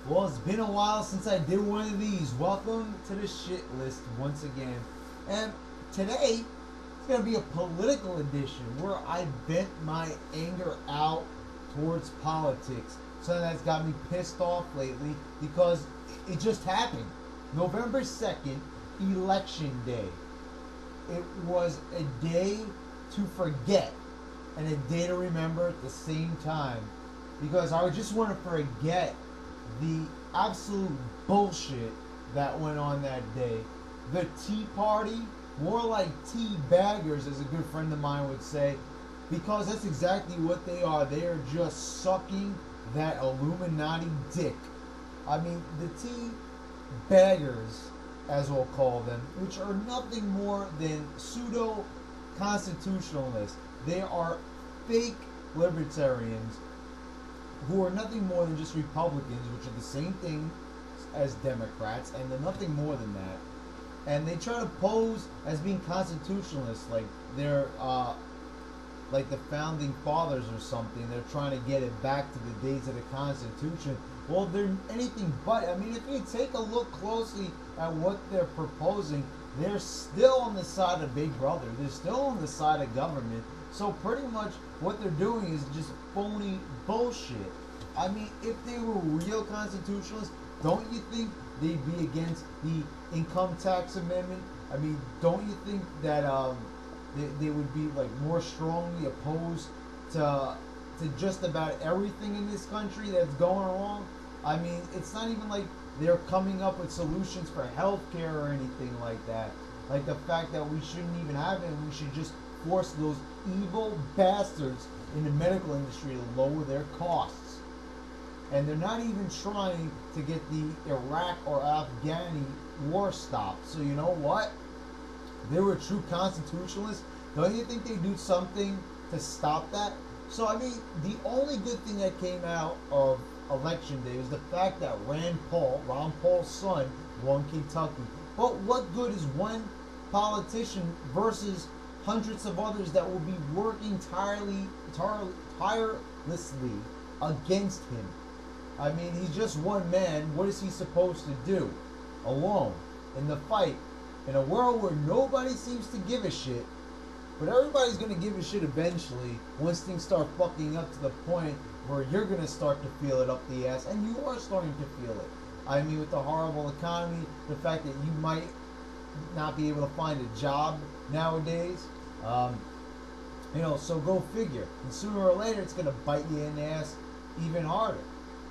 Well, it's been a while since I did one of these. Welcome to the shit list once again. And today, it's going to be a political edition where I vent my anger out towards politics. Something that's got me pissed off lately because it just happened. November 2nd, Election Day. It was a day to forget and a day to remember at the same time because I just want to forget the absolute bullshit that went on that day. The Tea Party, more like tea baggers, as a good friend of mine would say, because that's exactly what they are. They are just sucking that Illuminati dick. I mean, the tea baggers, as we'll call them, which are nothing more than pseudo constitutionalists. They are fake libertarians who are nothing more than just Republicans, which are the same thing as Democrats, and they're nothing more than that. And they try to pose as being constitutionalists, like they're like the founding fathers or something. They're trying to get it back to the days of the Constitution. Well, they're anything but. I mean, if you take a look closely at what they're proposing, they're still on the side of Big Brother. They're still on the side of government. So pretty much what they're doing is just phony bullshit. I mean, if they were real constitutionalists, don't you think they'd be against the income tax amendment? I mean, don't you think that they would be like more strongly opposed to just about everything in this country that's going along? I mean, it's not even like they're coming up with solutions for healthcare or anything like that. Like the fact that we shouldn't even have it and we should just force those evil bastards in the medical industry to lower their costs. And they're not even trying to get the Iraq or Afghani war stopped. So you know what? They were true constitutionalists. Don't you think they do something to stop that? So I mean, the only good thing that came out of Election Day was the fact that Ron Paul's son, won Kentucky. But what good is one politician versus hundreds of others that will be working tirelessly against him? I mean, he's just one man. What is he supposed to do? Alone. In the fight. In a world where nobody seems to give a shit. But everybody's going to give a shit eventually once things start fucking up to the point where you're going to start to feel it up the ass. And you are starting to feel it. I mean, with the horrible economy, the fact that you might not be able to find a job nowadays. So go figure. And sooner or later, it's going to bite you in the ass even harder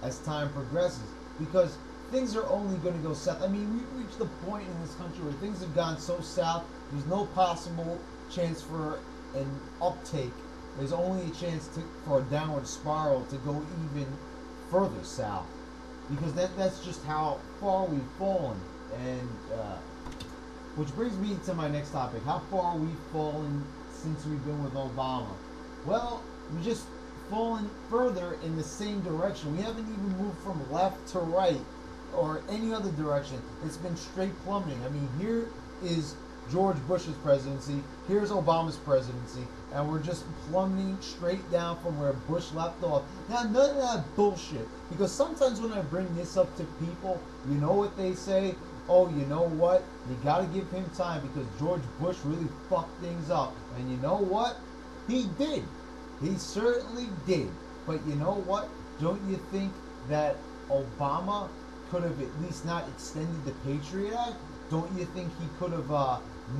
as time progresses, because things are only going to go south. I mean, we've reached the point in this country where things have gone so south, there's no possible chance for an uptake. There's only a chance for a downward spiral to go even further south, because that's just how far we've fallen. And which brings me to my next topic: how far we've fallen since we've been with Obama. Well, we just fallen further in the same direction. We haven't even moved from left to right or any other direction. It's been straight plummeting. I mean, here is George Bush's presidency, here's Obama's presidency, and we're just plummeting straight down from where Bush left off. Now, none of that bullshit, because sometimes when I bring this up to people, you know what they say? Oh, you know what? You gotta give him time because George Bush really fucked things up. And you know what? He did. He certainly did. But you know what? Don't you think that Obama could have at least not extended the Patriot Act? Don't you think he could have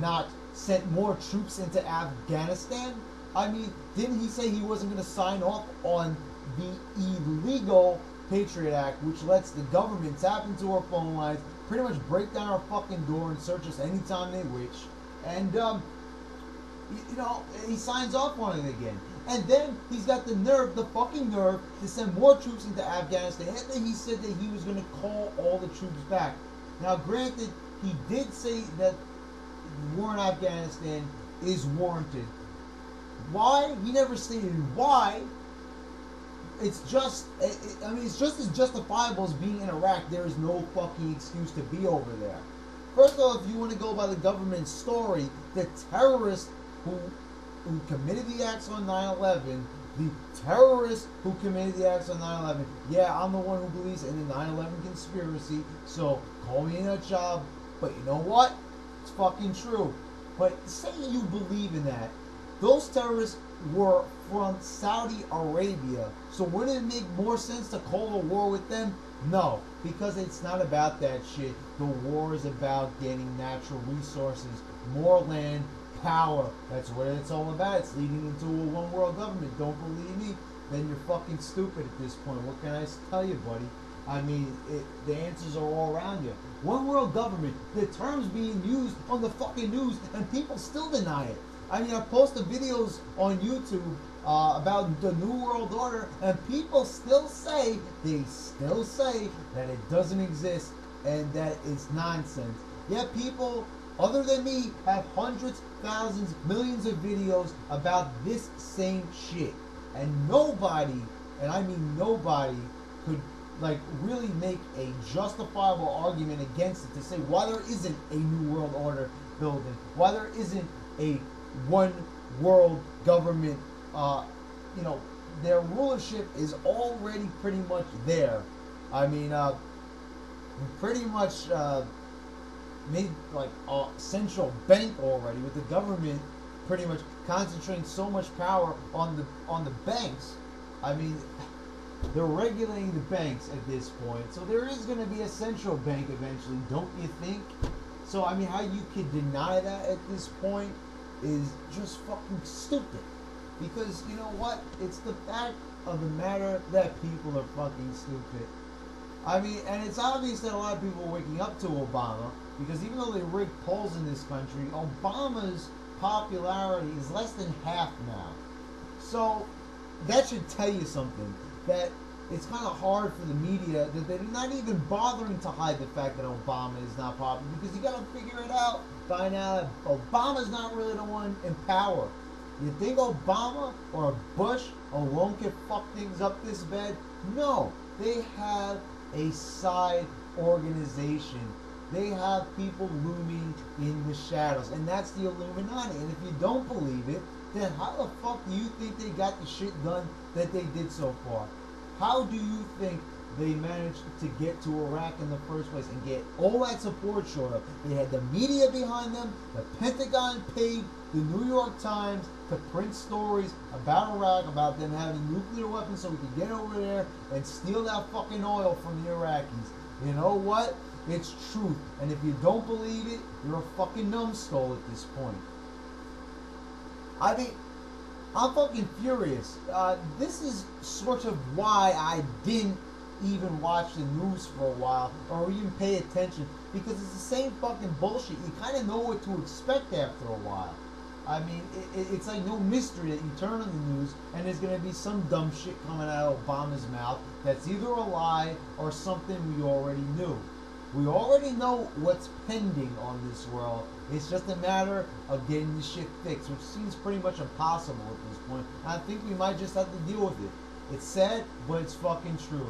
not sent more troops into Afghanistan? I mean, didn't he say he wasn't going to sign off on the illegal Patriot Act, which lets the government tap into our phone lines, pretty much break down our fucking door and search us anytime they wish? And, he signs off on it again. And then he's got the fucking nerve to send more troops into Afghanistan. And then he said that he was going to call all the troops back. Now, granted, he did say that war in Afghanistan is warranted. Why? He never stated why. It's just as justifiable as being in Iraq. There is no fucking excuse to be over there. First of all, if you want to go by the government story, the terrorists who committed the acts on 9/11 the terrorists who committed the acts on 9/11. Yeah, I'm the one who believes in the 9/11 conspiracy, so call me a nut job. But you know what? It's fucking true. But say you believe in that. Those terrorists were from Saudi Arabia. So wouldn't it make more sense to call a war with them? No, because it's not about that shit. The war is about getting natural resources, more land, power. That's what it's all about. It's leading into a one world government. Don't believe me? Then you're fucking stupid at this point. What can I tell you, buddy? I mean, the answers are all around you. One world government, the term's being used on the fucking news, and people still deny it. I mean, I posted videos on YouTube about the New World Order, and people still say, that it doesn't exist and that it's nonsense. Yet people, other than me, have hundreds, thousands, millions of videos about this same shit. And nobody, and I mean nobody, could like really make a justifiable argument against it to say why there isn't a New World Order building, why there isn't a one world government. Their rulership is already pretty much there. I mean, pretty much made like a central bank already, with the government pretty much concentrating so much power on the banks. I mean, they're regulating the banks at this point, so there is going to be a central bank eventually, don't you think? So I mean, how you could deny that at this point is just fucking stupid. Because you know what? It's the fact of the matter that people are fucking stupid. I mean, and it's obvious that a lot of people are waking up to Obama, because even though they rigged polls in this country, Obama's popularity is less than half now. So that should tell you something, that it's kind of hard for the media, that they're not even bothering to hide the fact that Obama is not popular, because you got to figure it out by now that Obama's not really the one in power. You think Obama or Bush alone can fuck things up this bad? No. They have a side organization. They have people looming in the shadows. And that's the Illuminati. And if you don't believe it, then how the fuck do you think they got the shit done that they did so far? How do you think they managed to get to Iraq in the first place and get all that support showed up? They had the media behind them. The Pentagon paid the New York Times to print stories about Iraq, about them having nuclear weapons so we could get over there and steal that fucking oil from the Iraqis. You know what? It's truth. And if you don't believe it, you're a fucking numbskull at this point. I mean, I'm fucking furious. This is sort of why I didn't even watch the news for a while or even pay attention, because it's the same fucking bullshit. You kind of know what to expect after a while. I mean, it's like no mystery that you turn on the news and there's going to be some dumb shit coming out of Obama's mouth that's either a lie or something we already knew. We already know what's pending on this world. It's just a matter of getting the shit fixed, which seems pretty much impossible at this point. I think we might just have to deal with it. It's sad, but it's fucking true.